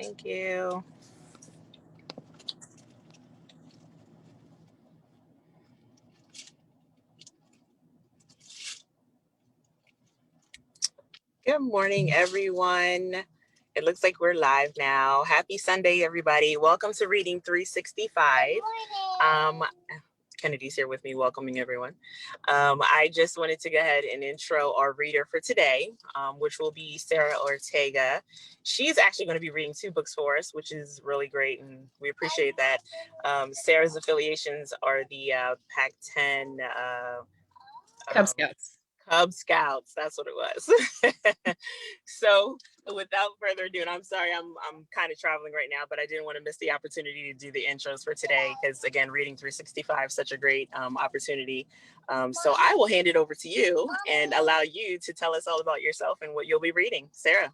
Thank you. Good morning, everyone. It looks like we're live now. Happy Sunday, everybody. Welcome to Reading 365. Kennedy's here with me, welcoming everyone. I just wanted to go ahead and intro our reader for today, which will be Sarah Ortega. She's actually going to be reading 2 books for us, which is really great, and we appreciate that. Sarah's affiliations are the Pac-10 Cub Scouts. Cub Scouts, that's what it was. So without further ado, and I'm sorry, I'm kind of traveling right now, but I didn't want to miss the opportunity to do the intros for today because, again, Reading 365 such a great opportunity. So I will hand it over to you and allow you to tell us all about yourself and what you'll be reading. Sarah.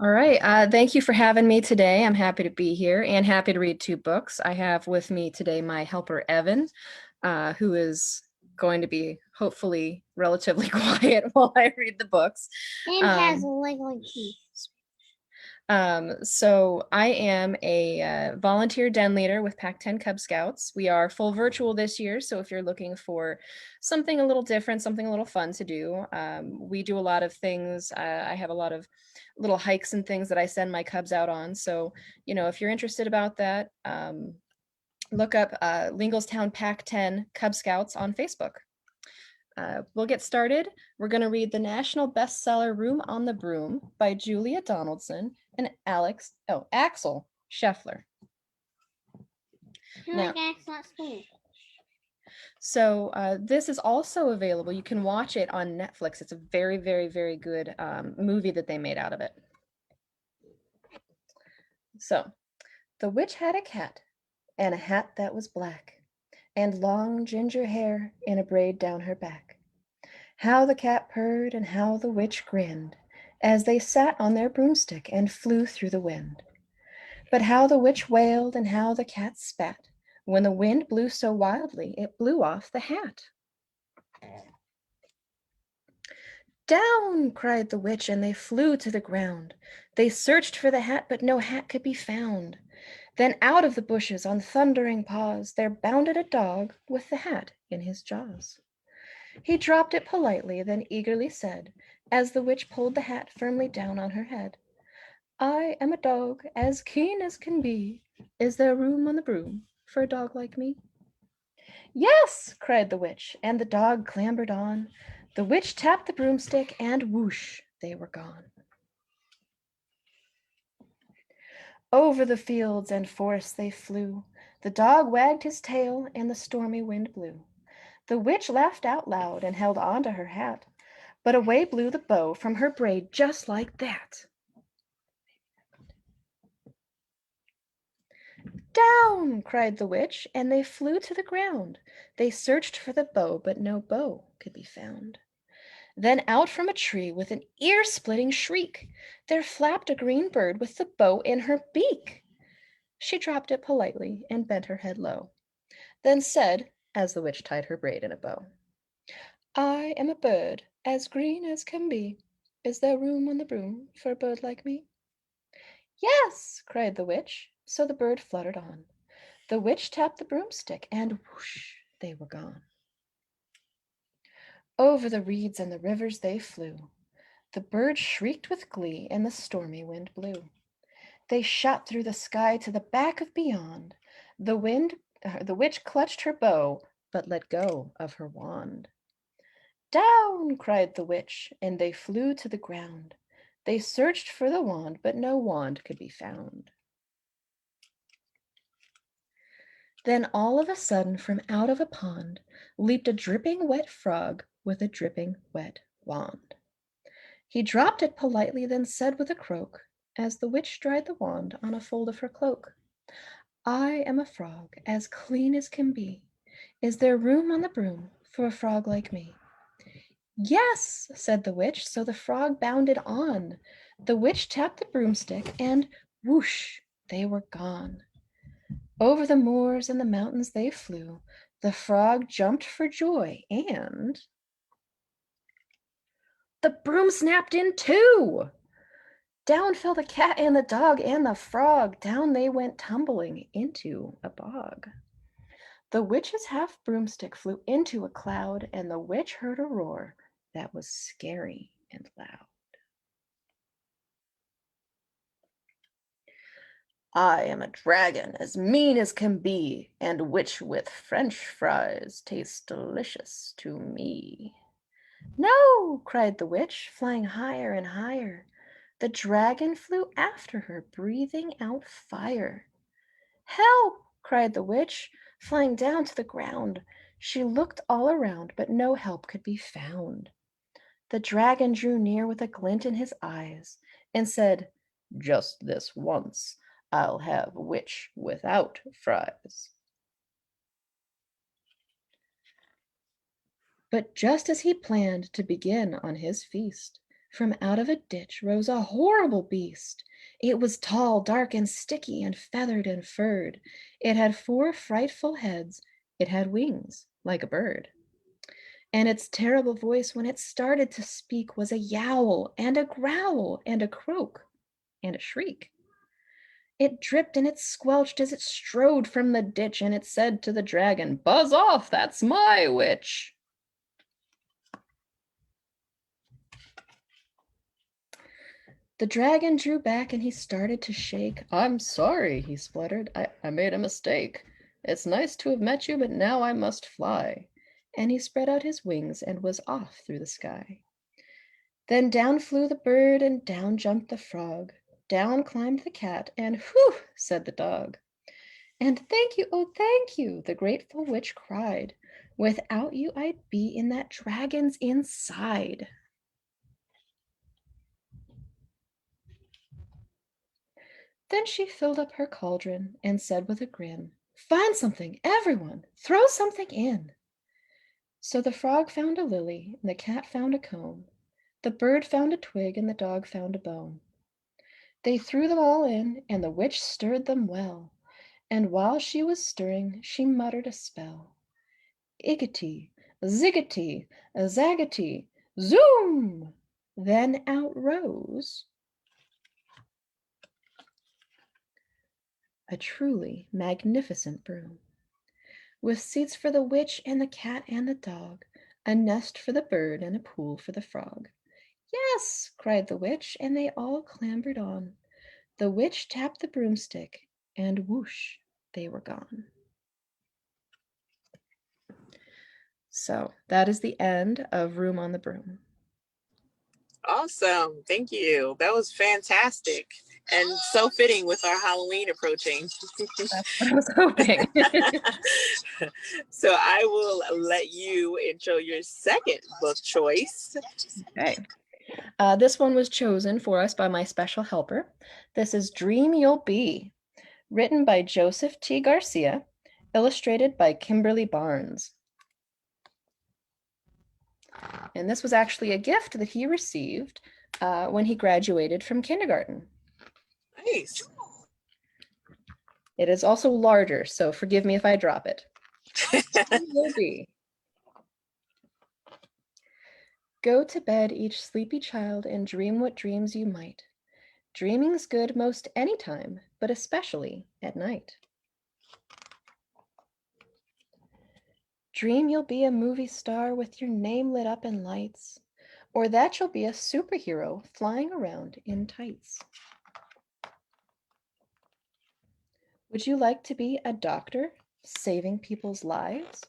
All right. Thank you for having me today. I'm happy to be here and happy to read 2 books. I have with me today my helper, Evan, who is going to be hopefully relatively quiet while I read the books. And has a Lego key. So I am a volunteer den leader with Pac-10 Cub Scouts. We are full virtual this year, so if you're looking for something a little different, something a little fun to do, we do a lot of things. I have a lot of little hikes and things that I send my cubs out on. So, if you're interested about that, look up Lingelstown Pac-10 Cub Scouts on Facebook. We'll get started. We're going to read the national bestseller Room on the Broom by Julia Donaldson and Axel Scheffler. So this is also available. You can watch it on Netflix. It's a very, very, very good movie that they made out of it. So, the witch had a cat, and a hat that was black, and long ginger hair in a braid down her back. How the cat purred and how the witch grinned, as they sat on their broomstick and flew through the wind. But how the witch wailed and how the cat spat, when the wind blew so wildly it blew off the hat. Down, cried the witch, and they flew to the ground. They searched for the hat, but no hat could be found. Then out of the bushes on thundering paws there bounded a dog with the hat in his jaws. He dropped it politely, then eagerly said, as the witch pulled the hat firmly down on her head, I am a dog as keen as can be. Is there room on the broom for a dog like me? Yes, cried the witch, and the dog clambered on. The witch tapped the broomstick, and whoosh, they were gone. Over the fields and forests they flew. The dog wagged his tail, and the stormy wind blew. The witch laughed out loud and held on to her hat, but away blew the bow from her braid just like that. Down, cried the witch, and they flew to the ground. They searched for the bow, but no bow could be found. Then out from a tree with an ear-splitting shriek, there flapped a green bird with the bow in her beak. She dropped it politely and bent her head low, then said, as the witch tied her braid in a bow, I am a bird as green as can be. Is there room on the broom for a bird like me? Yes, cried the witch, so the bird fluttered on. The witch tapped the broomstick, and whoosh, they were gone. Over the reeds and the rivers they flew. The bird shrieked with glee, and the stormy wind blew. They shot through the sky to the back of beyond. The witch clutched her bow, but let go of her wand. Down, cried the witch, and they flew to the ground. They searched for the wand, but no wand could be found. Then all of a sudden, from out of a pond, leaped a dripping wet frog with a dripping wet wand. He dropped it politely, then said with a croak, as the witch dried the wand on a fold of her cloak, I am a frog as clean as can be. Is there room on the broom for a frog like me? Yes, said the witch, so the frog bounded on. The witch tapped the broomstick, and whoosh, they were gone. Over the moors and the mountains they flew. The frog jumped for joy, and the broom snapped in two. Down fell the cat and the dog and the frog. Down they went tumbling into a bog. The witch's half broomstick flew into a cloud, and the witch heard a roar that was scary and loud. I am a dragon as mean as can be, and which with French fries tastes delicious to me. No, cried the witch, flying higher and higher. The dragon flew after her, breathing out fire. Help! Cried the witch, flying down to the ground. She looked all around, but no help could be found. The dragon drew near with a glint in his eyes and said, Just this once, I'll have witch without fries. But just as he planned to begin on his feast, from out of a ditch rose a horrible beast. It was tall, dark, and sticky, and feathered and furred. It had 4 frightful heads. It had wings like a bird. And its terrible voice, when it started to speak, was a yowl and a growl and a croak and a shriek. It dripped and it squelched as it strode from the ditch, and it said to the dragon, Buzz off, that's my witch. The dragon drew back and he started to shake. I'm sorry, he spluttered. I made a mistake. It's nice to have met you, but now I must fly. And he spread out his wings and was off through the sky. Then down flew the bird and down jumped the frog. Down climbed the cat and whew, said the dog. And thank you, oh thank you, the grateful witch cried. Without you I'd be in that dragon's inside. Then she filled up her cauldron and said with a grin, Find something, everyone, throw something in. So the frog found a lily, and the cat found a comb. The bird found a twig, and the dog found a bone. They threw them all in, and the witch stirred them well. And while she was stirring, she muttered a spell. Iggity, ziggity, zaggity, zoom! Then out rose a truly magnificent broom, with seats for the witch and the cat and the dog, a nest for the bird and a pool for the frog. Yes, cried the witch, and they all clambered on. The witch tapped the broomstick, and whoosh, they were gone. So that is the end of Room on the Broom. Awesome. Thank you. That was fantastic and so fitting with our Halloween approaching. That's what I was hoping. So I will let you intro your second book choice. Okay. This one was chosen for us by my special helper. This is Dream You'll Be, written by Joseph T. Garcia, illustrated by Kimberly Barnes. And this was actually a gift that he received when he graduated from kindergarten. Nice. It is also larger, so forgive me if I drop it. Will be. Go to bed, each sleepy child, and dream what dreams you might. Dreaming's good most any time, but especially at night. Dream you'll be a movie star with your name lit up in lights, or that you'll be a superhero flying around in tights. Would you like to be a doctor, saving people's lives,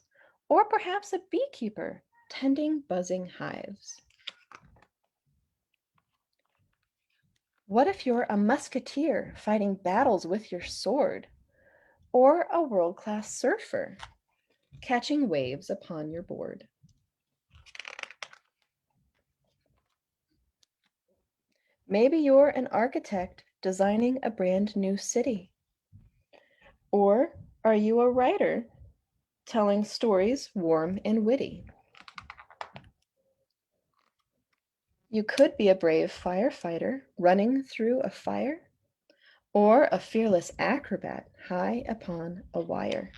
or perhaps a beekeeper, tending buzzing hives? What if you're a musketeer, fighting battles with your sword, or a world-class surfer, catching waves upon your board? Maybe you're an architect designing a brand new city. Or are you a writer telling stories warm and witty? You could be a brave firefighter running through a fire, or a fearless acrobat high upon a wire.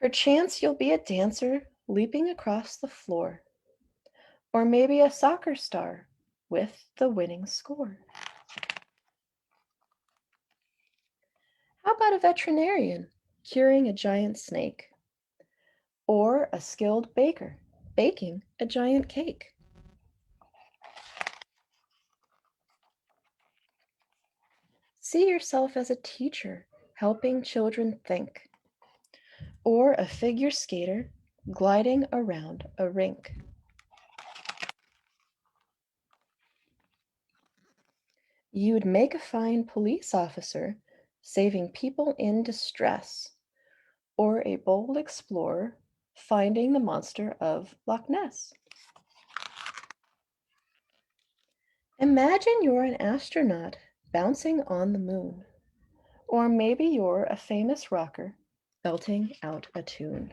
Perchance you'll be a dancer leaping across the floor, or maybe a soccer star with the winning score? How about a veterinarian curing a giant snake? Or a skilled baker baking a giant cake? See yourself as a teacher helping children think, or a figure skater gliding around a rink. You'd make a fine police officer saving people in distress, or a bold explorer finding the monster of Loch Ness. Imagine you're an astronaut bouncing on the moon, or maybe you're a famous rocker belting out a tune.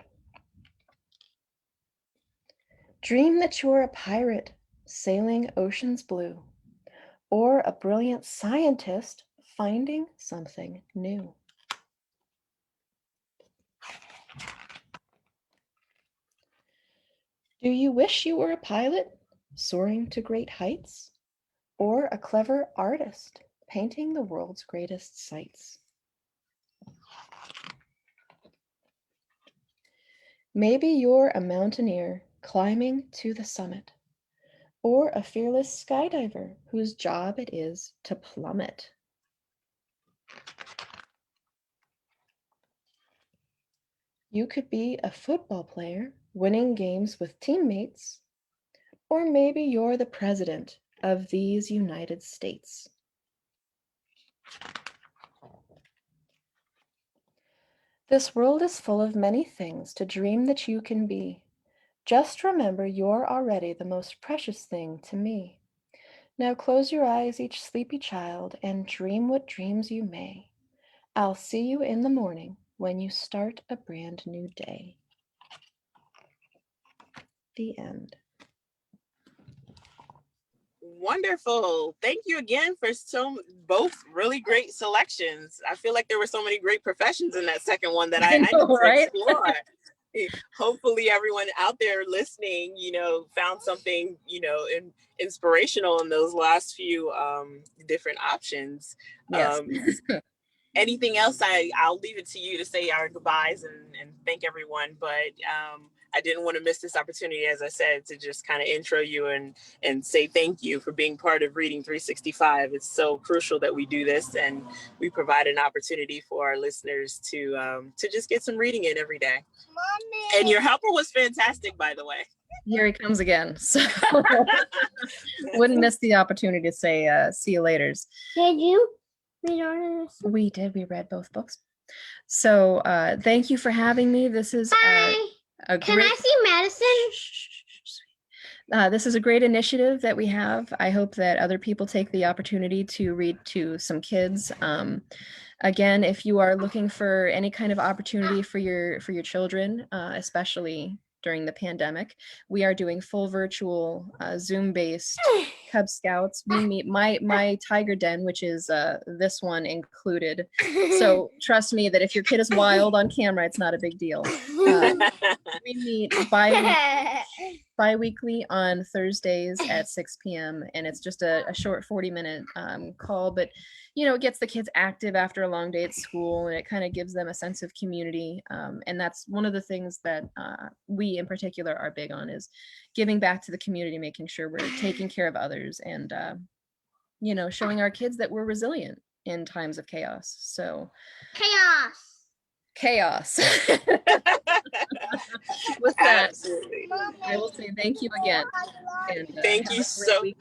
Dream that you're a pirate sailing oceans blue, or a brilliant scientist finding something new. Do you wish you were a pilot soaring to great heights, or a clever artist painting the world's greatest sights? Maybe you're a mountaineer climbing to the summit, or a fearless skydiver whose job it is to plummet. You could be a football player winning games with teammates, or maybe you're the president of these United States. This world is full of many things to dream that you can be. Just remember you're already the most precious thing to me. Now close your eyes, each sleepy child, and dream what dreams you may. I'll see you in the morning when you start a brand new day. The end. Wonderful. Thank you again for both really great selections. I feel like there were so many great professions in that second one that I need to explore. Hopefully everyone out there listening, found something, inspirational in those last few different options. Yes. Anything else, I'll leave it to you to say our goodbyes and thank everyone. But I didn't want to miss this opportunity, as I said, to just kind of intro you and say thank you for being part of Reading 365. It's so crucial that we do this, and we provide an opportunity for our listeners to just get some reading in every day. Mommy. And your helper was fantastic, by the way. Here he comes again. So wouldn't miss the opportunity to say see you laters. Did you read all of this? We did. We read both books. So thank you for having me. This is Can I see Madison? This is a great initiative that we have. I hope that other people take the opportunity to read to some kids. Again, if you are looking for any kind of opportunity for your children, especially during the pandemic, we are doing full virtual Zoom-based Cub Scouts. We meet my Tiger Den, which is this one included. So trust me that if your kid is wild on camera, it's not a big deal. We meet bi-weekly on Thursdays at 6 p.m. and it's just a short 40-minute call, but it gets the kids active after a long day at school, and it kind of gives them a sense of community. And that's one of the things that we in particular are big on, is giving back to the community, making sure we're taking care of others, and showing our kids that we're resilient in times of chaos. So chaos. With that, absolutely. I will say thank you again. And, thank you so much.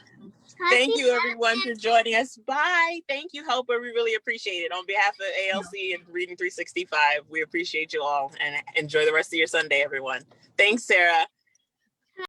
Thank you, everyone, for joining us. Bye. Thank you, Helper. We really appreciate it. On behalf of ALC and Reading 365, we appreciate you all, and enjoy the rest of your Sunday, everyone. Thanks, Sarah.